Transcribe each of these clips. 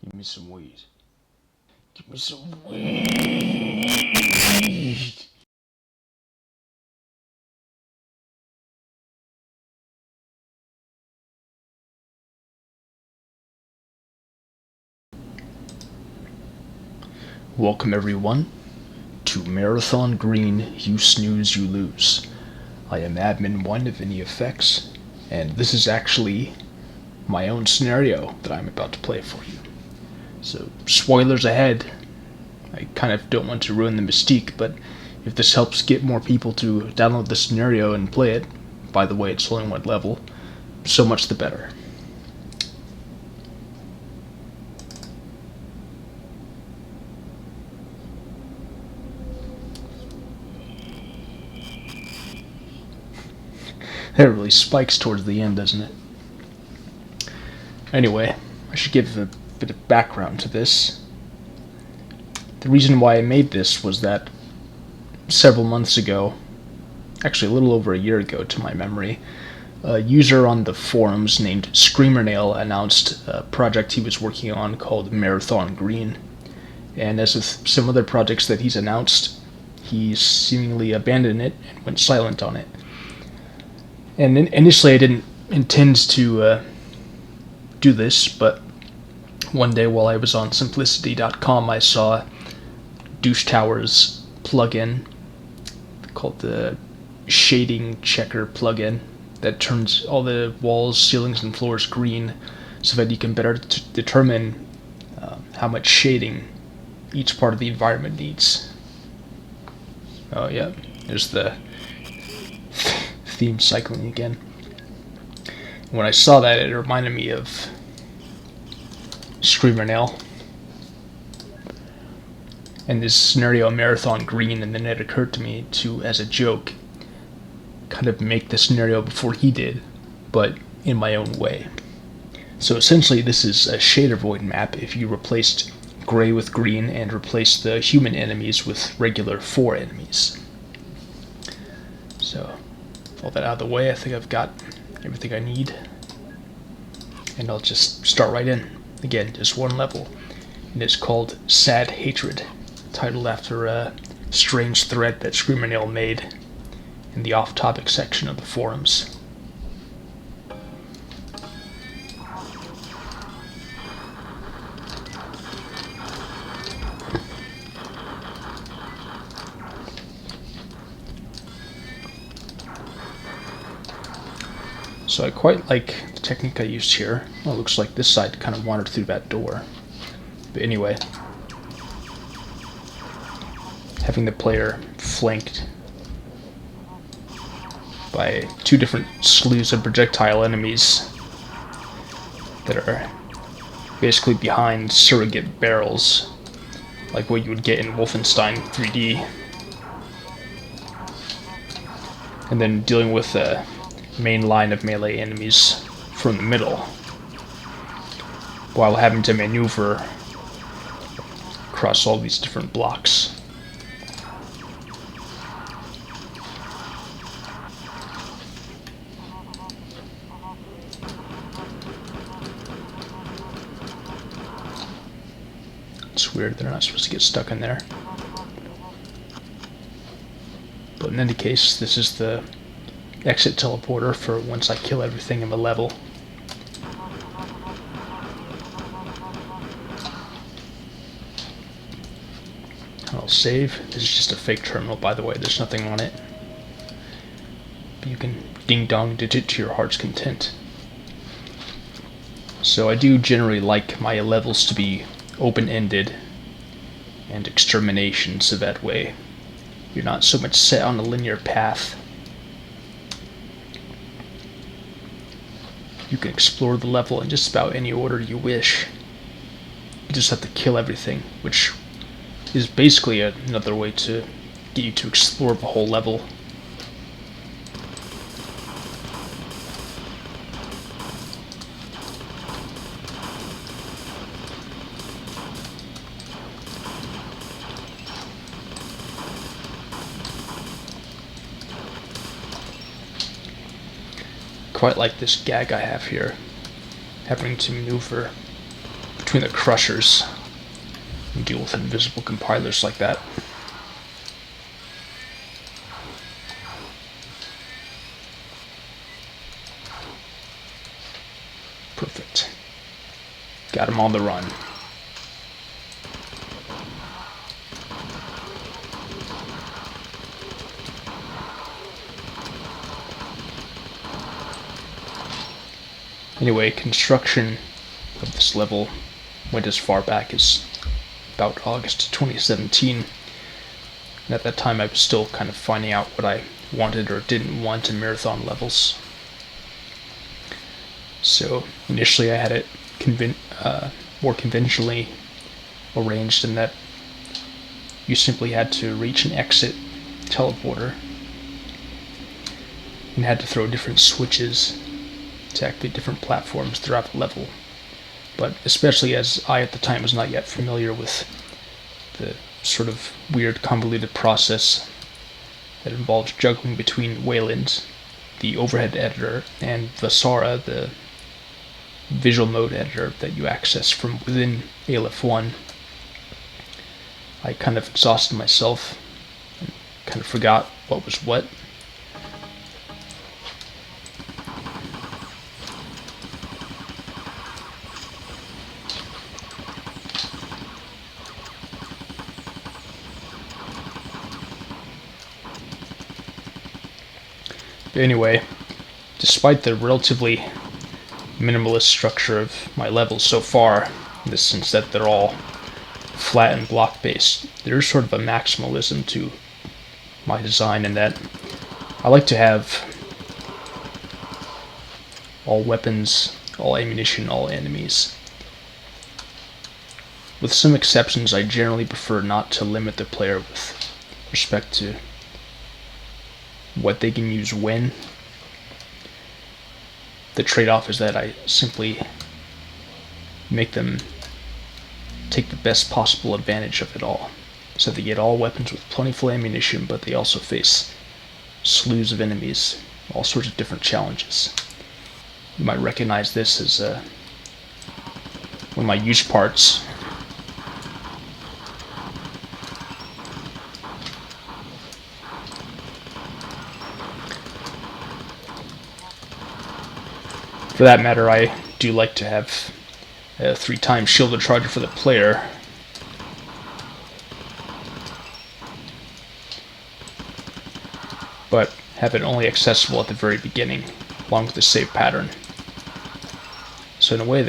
Give me some weed. Give me some weed. Welcome everyone to Marathon Green, You Snooze, You Lose. I am Admin 1 of Any Effects, and this is actually my own scenario that I'm about to play for you. So, spoilers ahead. I kind of don't want to ruin the mystique, but if this helps get more people to download the scenario and play it, by the way, it's only one level, so much the better. It really spikes towards the end, doesn't it? Anyway, I should give a bit of background to this. The reason why I made this was that several months ago, actually a little over a year ago to my memory, a user on the forums named ScreamerNail announced a project he was working on called Marathon Green. And as with some other projects that he's announced, he seemingly abandoned it and went silent on it. And initially I didn't intend to do this, but one day while I was on simplicity.com I saw Douche Tower's plugin called the Shading Checker plugin that turns all the walls, ceilings, and floors green so that you can better determine how much shading each part of the environment needs. Oh yeah, there's the theme cycling again. When I saw that, it reminded me of ScreamerNail and this scenario Marathon Green, and then it occurred to me to, as a joke, kind of make the scenario before he did, but in my own way. So essentially this is a shader void map if you replaced gray with green and replaced the human enemies with regular 4 enemies. So, all that out of the way, I think I've got everything I need. And I'll just start right in. Again, just one level. And it's called Sad Hatred, titled after a strange thread that ScreamerNail made in the off-topic section of the forums. So I quite like the technique I used here. Well, it looks like this side kind of wandered through that door. But anyway, having the player flanked by 2 different slews of projectile enemies that are basically behind surrogate barrels, like what you would get in Wolfenstein 3D. And then dealing with a main line of melee enemies from the middle, while having to maneuver across all these different blocks. It's weird, they're not supposed to get stuck in there. But in any case, this is the exit teleporter for once I kill everything in the level. I'll save. This is just a fake terminal, by the way, there's nothing on it. But you can ding-dong ditch it to your heart's content. So I do generally like my levels to be open-ended and extermination, so that way you're not so much set on a linear path. You can explore the level in just about any order you wish. You just have to kill everything, which is basically another way to get you to explore the whole level. Quite like this gag I have here, having to maneuver between the crushers and deal with invisible compilers like that. Perfect. Got him on the run. Anyway, construction of this level went as far back as about August 2017. And at that time I was still kind of finding out what I wanted or didn't want in marathon levels. So initially I had it more conventionally arranged in that you simply had to reach an exit teleporter and had to throw different switches to activate different platforms throughout the level. But especially as I at the time was not yet familiar with the sort of weird convoluted process that involves juggling between Wayland, the overhead editor, and Vasara, the visual mode editor that you access from within Aleph 1, I kind of exhausted myself and kind of forgot what was what. But anyway, despite the relatively minimalist structure of my levels so far, in the sense that they're all flat and block based, there's sort of a maximalism to my design in that I like to have all weapons, all ammunition, all enemies. With some exceptions, I generally prefer not to limit the player with respect to what they can use when. The trade-off is that I simply make them take the best possible advantage of it all. So they get all weapons with plentiful ammunition, but they also face slews of enemies, all sorts of different challenges. You might recognize this as one of my use parts. For that matter, I do like to have a 3x shielded charger for the player. But have it only accessible at the very beginning, along with the save pattern. So in a way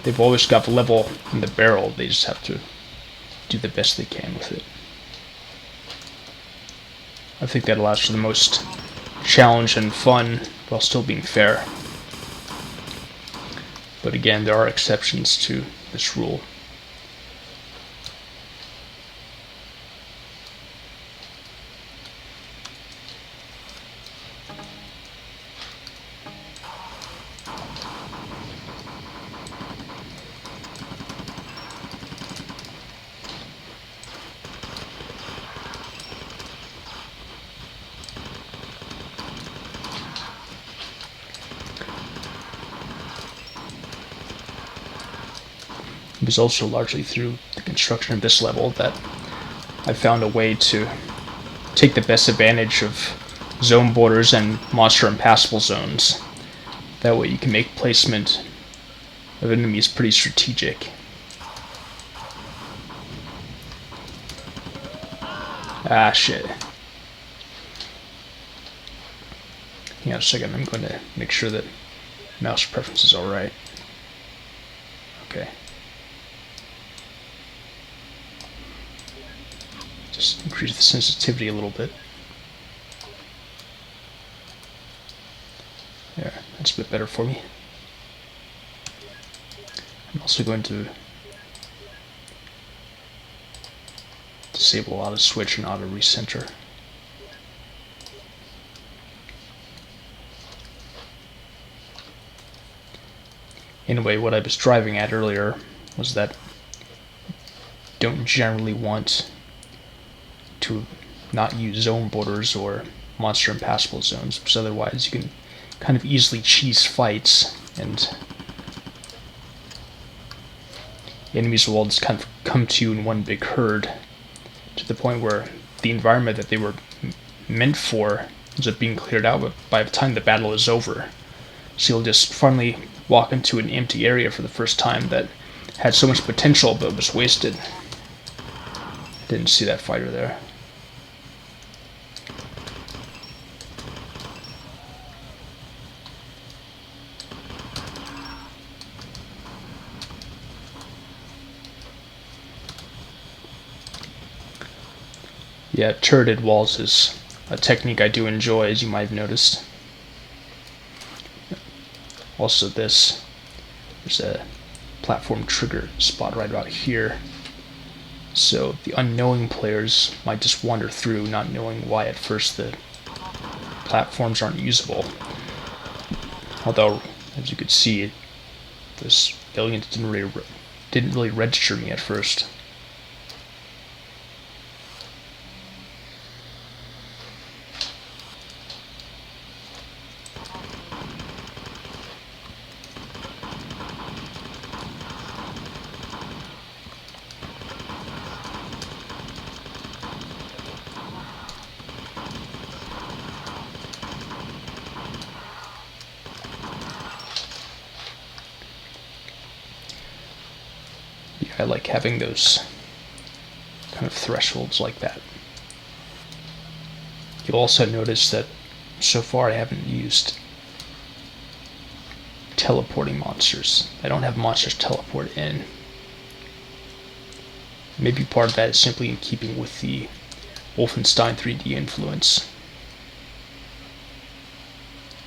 they've always got the level in the barrel, they just have to do the best they can with it. I think that allows for the most challenge and fun while still being fair. But again, there are exceptions to this rule. It was also largely through the construction of this level that I found a way to take the best advantage of zone borders and monster impassable zones. That way you can make placement of enemies pretty strategic. Ah, shit. Hang on a second, I'm going to make sure that mouse preference is alright. Okay. Just increase the sensitivity a little bit. There, that's a bit better for me. I'm also going to disable auto switch and auto recenter. Anyway, what I was driving at earlier was that I don't generally want to not use zone borders or monster impassable zones, because otherwise you can kind of easily cheese fights and enemies will all just kind of come to you in one big herd, to the point where the environment that they were meant for ends up being cleared out by the time the battle is over. So you'll just finally walk into an empty area for the first time that had so much potential but was wasted. Didn't see that fighter there. Yeah, turreted walls is a technique I do enjoy, as you might have noticed. Also there's a platform trigger spot right about here. So the unknowing players might just wander through, not knowing why at first the platforms aren't usable. Although, as you could see, this aliens didn't really register me at first. I like having those kind of thresholds like that. You'll also notice that so far I haven't used teleporting monsters. I don't have monsters teleport in. Maybe part of that is simply in keeping with the Wolfenstein 3D influence,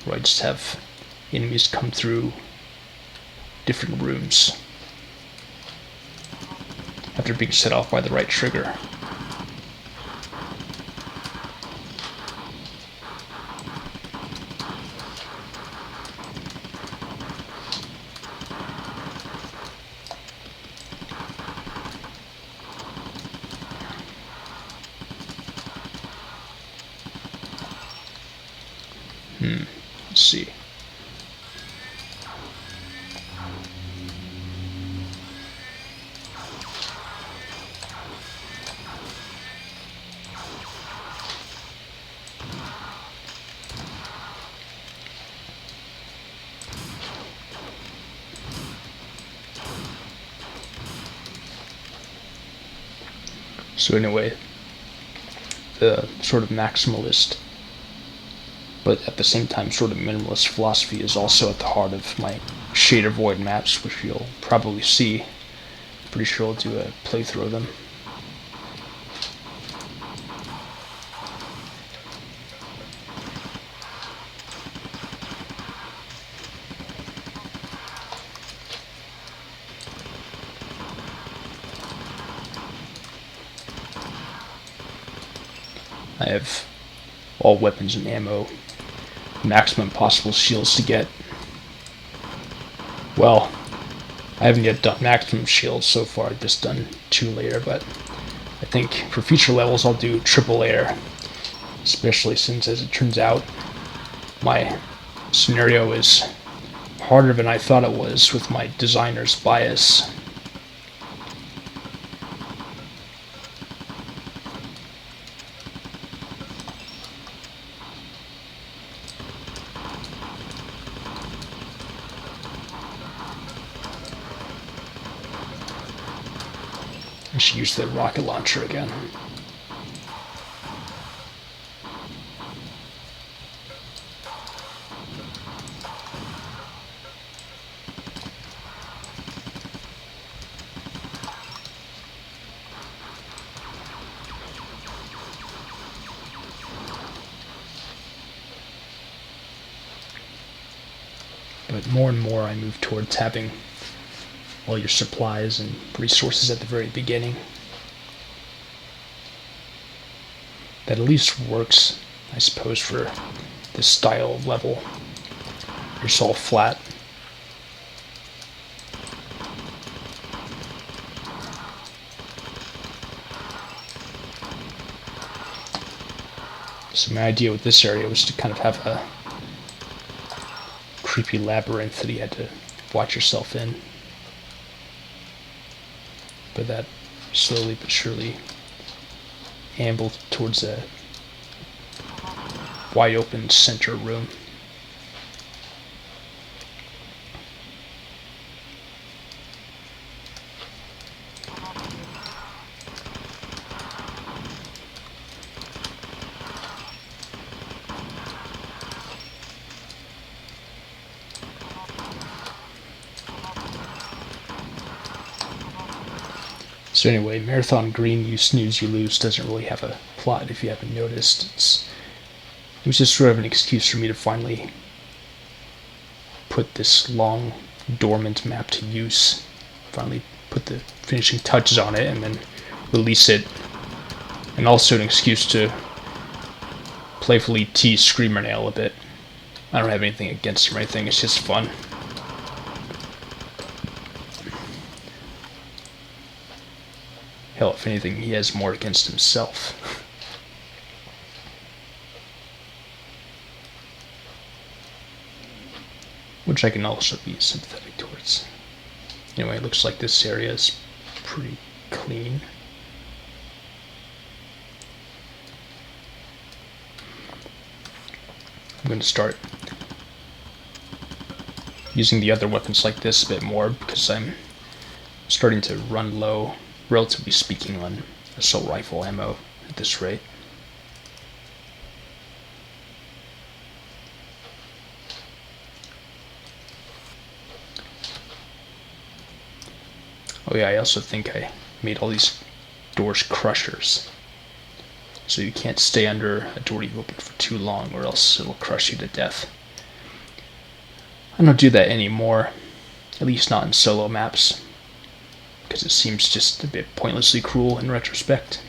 where I just have enemies come through different rooms after being set off by the right trigger. Let's see. So anyway, the sort of maximalist, but at the same time sort of minimalist philosophy is also at the heart of my shader void maps, which you'll probably see. Pretty sure I'll do a playthrough of them. I have all weapons and ammo, maximum possible shields to get. Well, I haven't yet done maximum shields so far, I've just done 2 layer, but I think for future levels I'll do triple layer, especially since, as it turns out, my scenario is harder than I thought it was with my designer's bias. I should use the rocket launcher again. But more and more I move towards having all your supplies and resources at the very beginning. That at least works, I suppose, for this style of level. It's all flat. So my idea with this area was to kind of have a creepy labyrinth that you had to watch yourself in. but that slowly but surely ambled towards a wide open center room. So anyway, Marathon Green, You Snooze, You Lose doesn't really have a plot if you haven't noticed. It was just sort of an excuse for me to finally put this long, dormant map to use. Finally put the finishing touches on it and then release it. And also an excuse to playfully tease Screamernail a bit. I don't have anything against him or anything, it's just fun. Hell, if anything, he has more against himself. Which I can also be sympathetic towards. Anyway, it looks like this area is pretty clean. I'm going to start using the other weapons like this a bit more because I'm starting to run low, relatively speaking, on assault rifle ammo at this rate. Oh yeah, I also think I made all these doors crushers. So you can't stay under a door you've opened for too long or else it'll crush you to death. I don't do that anymore, at least not in solo maps, because it seems just a bit pointlessly cruel in retrospect.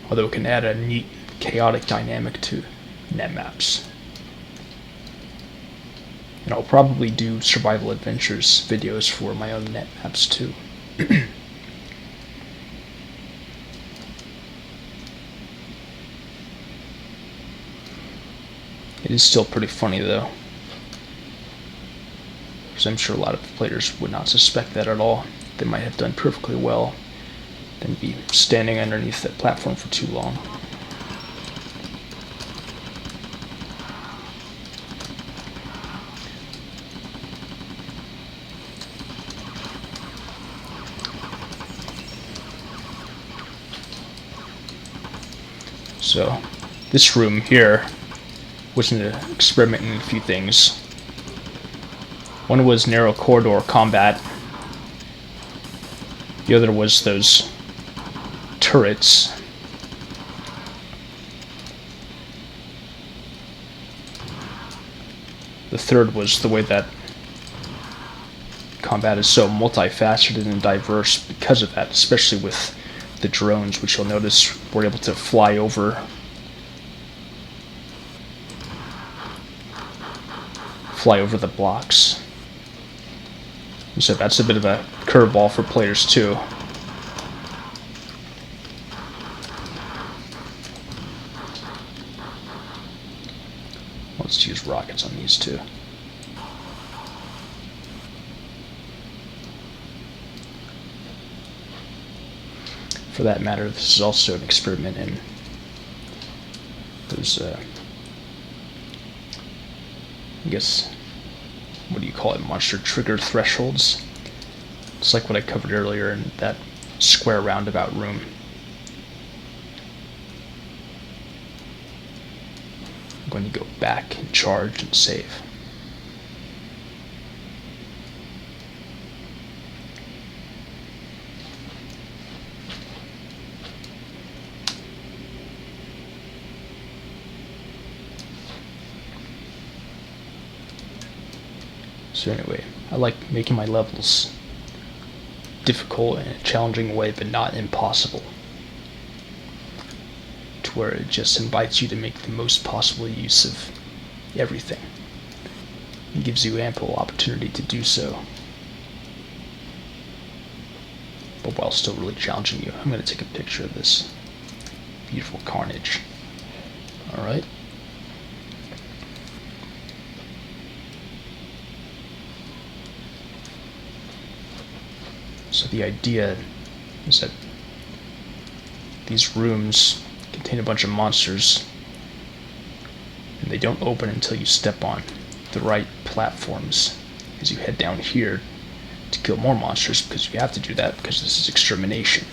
Although it can add a neat, chaotic dynamic to net maps. And I'll probably do survival adventures videos for my own net maps too. It is still pretty funny though, because I'm sure a lot of players would not suspect that at all. They might have done perfectly well, then be standing underneath that platform for too long. So, this room here was an experiment in a few things. One was narrow corridor combat. The other was those turrets. The third was the way that combat is so multifaceted and diverse because of that, especially with the drones, which you'll notice were able to fly over the blocks. So that's a bit of a curveball for players too. Let's use rockets on these two. For that matter, this is also an experiment in those, I guess, what do you call it, monster trigger thresholds. It's like what I covered earlier in that square roundabout room. I'm going to go back and charge and save. So anyway, I like making my levels difficult in a challenging way, but not impossible. To where it just invites you to make the most possible use of everything. It gives you ample opportunity to do so, but while still really challenging you. I'm going to take a picture of this beautiful Carnage. Alright. So the idea is that these rooms contain a bunch of monsters, and they don't open until you step on the right platforms as you head down here to kill more monsters, because you have to do that because this is extermination.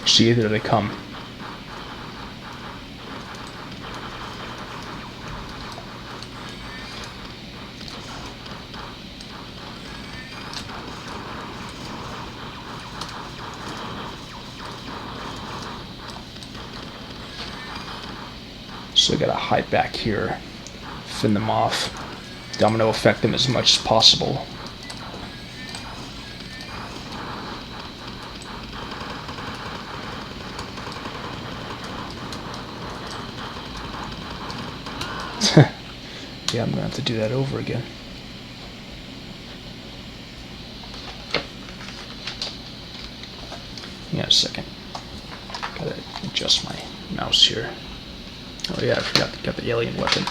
See, there they come. So I gotta hide back here, fend them off, domino effect them as much as possible. Yeah, I'm gonna have to do that over again. Hang on a second. Gotta adjust my mouse here. Oh yeah, I forgot to get the alien weapon.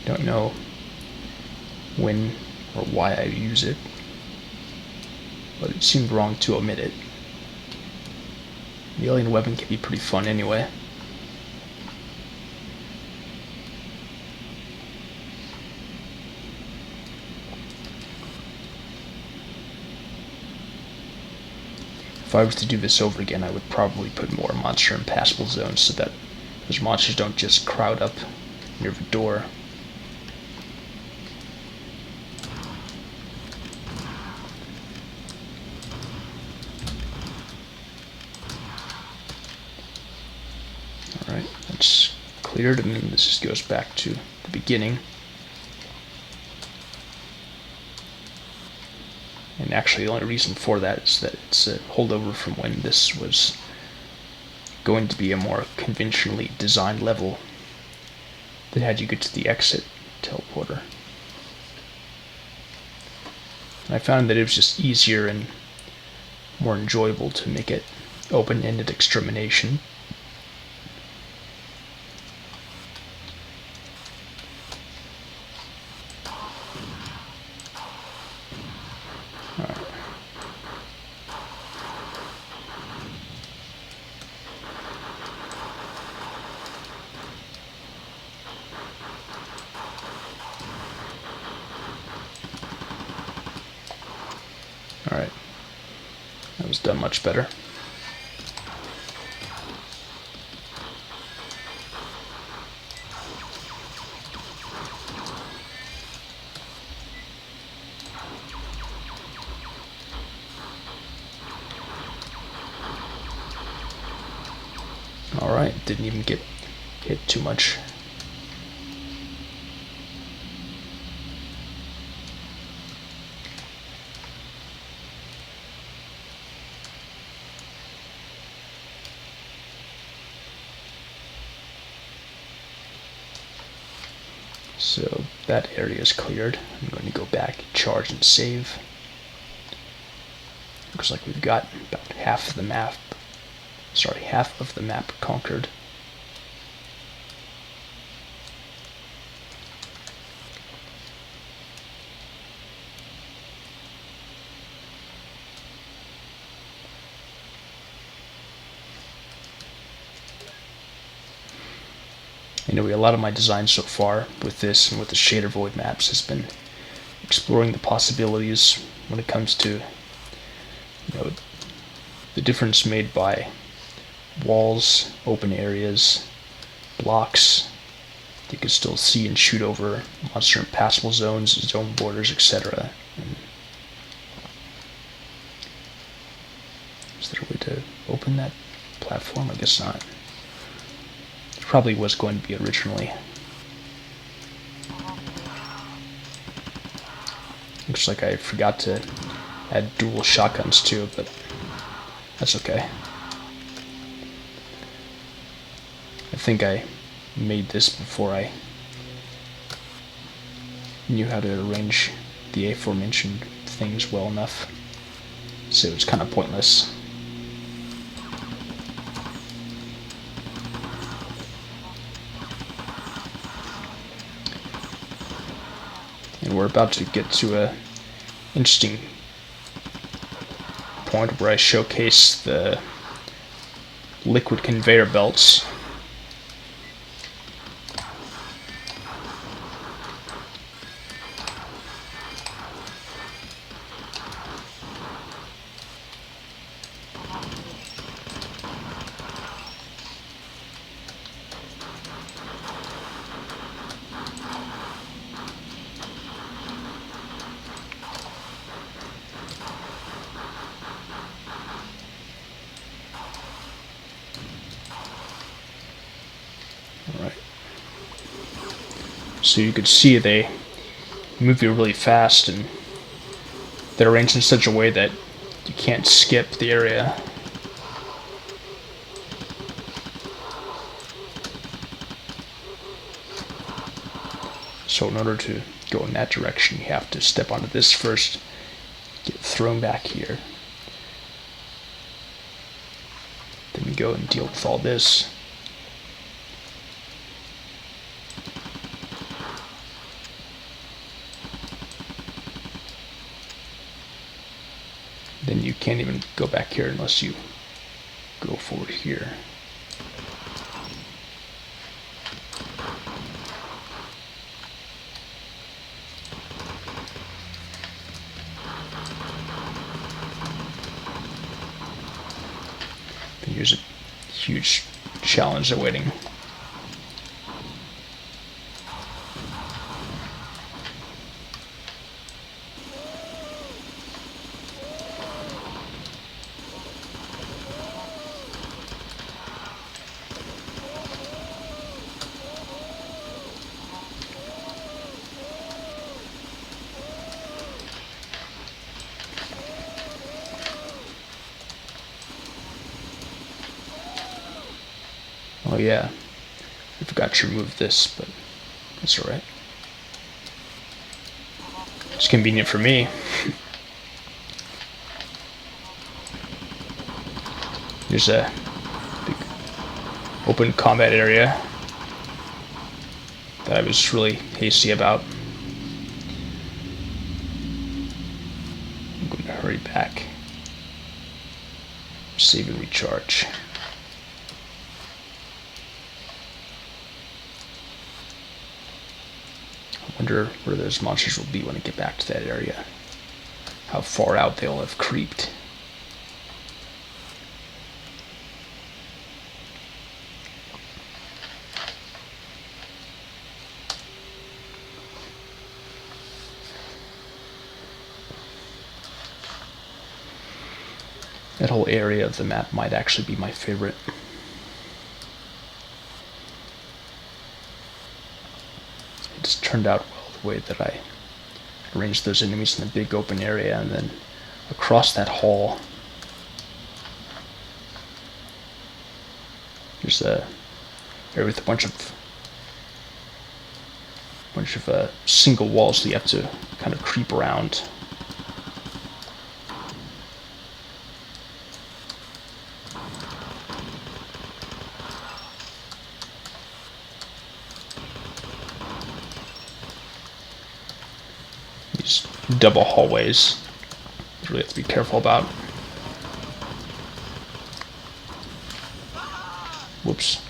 Don't know when or why I use it, but it seemed wrong to omit it. The alien weapon can be pretty fun anyway. If I was to do this over again, I would probably put more monster impassable zones so that those monsters don't just crowd up near the door. Alright, that's cleared, and then this just goes back to the beginning. And actually the only reason for that is that it's a holdover from when this was going to be a more conventionally designed level that had you get to the exit teleporter. And I found that it was just easier and more enjoyable to make it open-ended extermination. Alright, that was done much better. Alright, didn't even get hit too much. So that area is cleared. I'm going to go back, charge, and save. Looks like we've got about half of the map conquered. Anyway, a lot of my design so far with this and with the shader void maps has been exploring the possibilities when it comes to, the difference made by walls, open areas, blocks that you can still see and shoot over, monster impassable zones, zone borders, etc. Is there a way to open that platform? I guess not. Probably was going to be originally. Looks like I forgot to add dual shotguns too, but that's okay. I think I made this before I knew how to arrange the aforementioned things well enough. so it's kind of pointless. And we're about to get to a interesting point where I showcase the liquid conveyor belts. Alright. So you could see they move you really fast, and they're arranged in such a way that you can't skip the area. So in order to go in that direction, you have to step onto this first, get thrown back here. Then you go and deal with all this. Then you can't even go back here unless you go forward here. Then here's a huge challenge awaiting. Oh yeah, I forgot to remove this, but that's alright. It's convenient for me. There's a big open combat area that I was really hasty about. I'm going to hurry back. Save and recharge. I wonder where those monsters will be when I get back to that area. How far out they'll have creeped. That whole area of the map might actually be my favorite. It just turned out well the way that I arranged those enemies in the big open area, and then across that hall there's a area with a bunch of single walls that you have to kind of creep around. These double hallways you really have to be careful about. Whoops.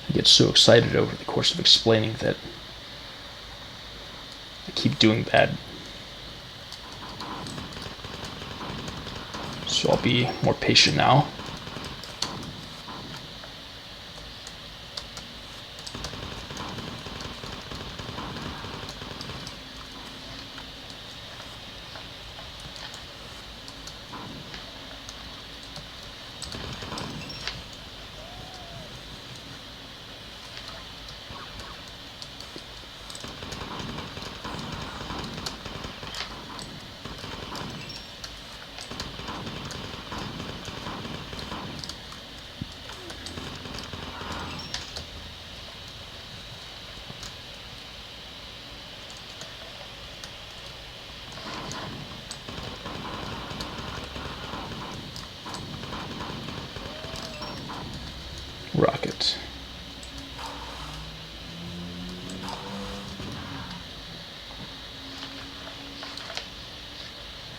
I get so excited over the course of explaining that I keep doing bad. So I'll be more patient now. rocket.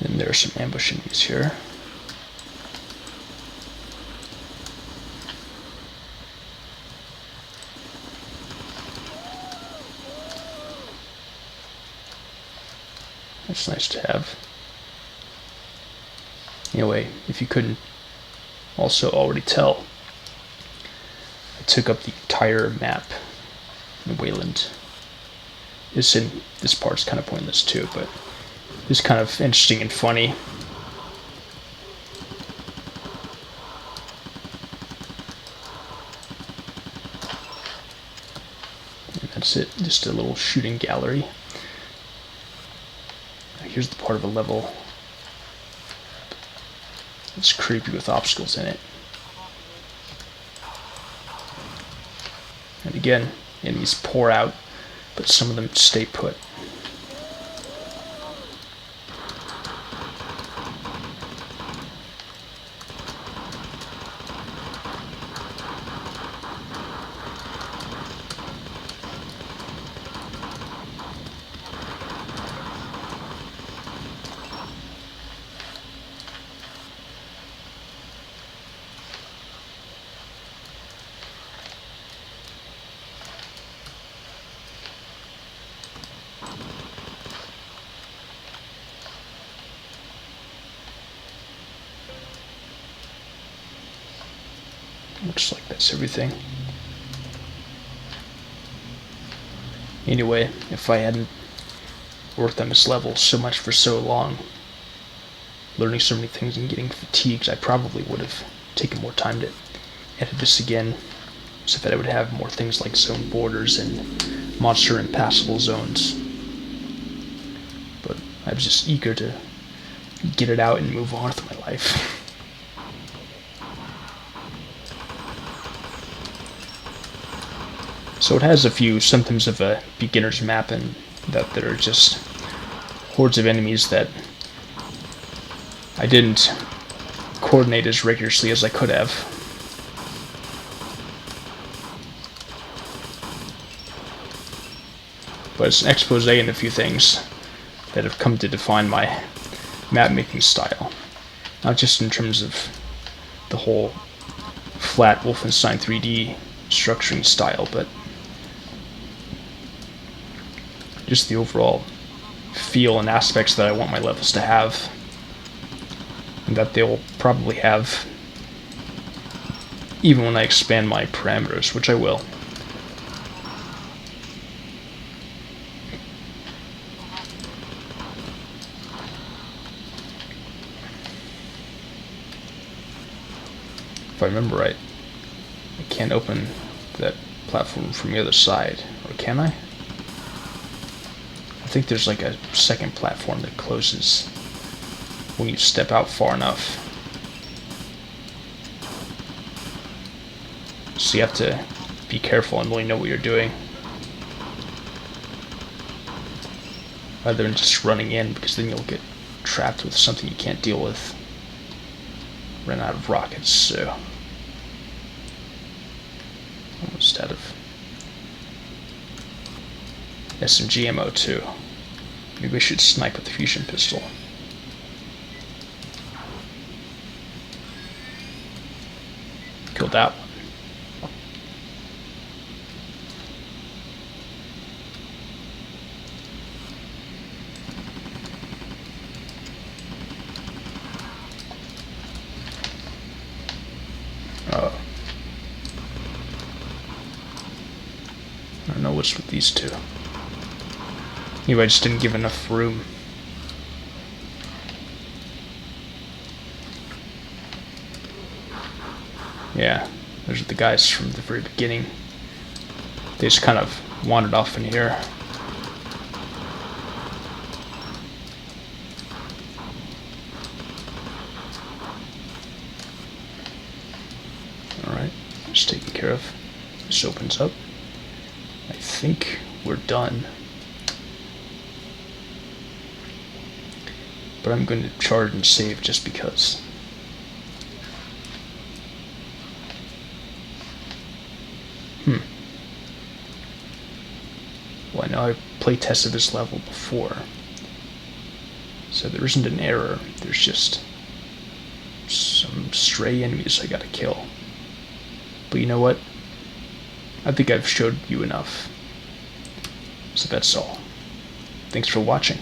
And there's some ambush enemies here. That's nice to have. Anyway, if you couldn't also already tell, I took up the entire map in Wayland. This part's kind of pointless too, but it's kind of interesting and funny. And that's it, just a little shooting gallery. Here's the part of a level that's creepy with obstacles in it. And again, enemies pour out, but some of them stay put. Looks like that's everything. Anyway, if I hadn't worked on this level so much for so long, learning so many things and getting fatigued, I probably would have taken more time to edit this again, so that I would have more things like zone borders and monster impassable zones. But I was just eager to get it out and move on with my life. So it has a few symptoms of a beginner's map, in that there are just hordes of enemies that I didn't coordinate as rigorously as I could have. But it's an expose in a few things that have come to define my map making style. Not just in terms of the whole flat Wolfenstein 3D structuring style, but just the overall feel and aspects that I want my levels to have, and that they'll probably have even when I expand my parameters, which I will. If I remember right, I can't open that platform from the other side, or can I? I think there's like a second platform that closes when you step out far enough. So you have to be careful and really know what you're doing, rather than just running in, because then you'll get trapped with something you can't deal with. Run out of rockets, so almost out of SMG ammo too. Maybe I should snipe with the fusion pistol. Killed that one. I don't know what's with these two. Anyway, I just didn't give enough room. Yeah, those are the guys from the very beginning. They just kind of wandered off in here. Alright, just taken care of. This opens up. I think we're done. But I'm going to charge and save just because. Well, I know I've playtested this level before, so there isn't an error. There's just some stray enemies I gotta kill. But you know what? I think I've showed you enough. So that's all. Thanks for watching.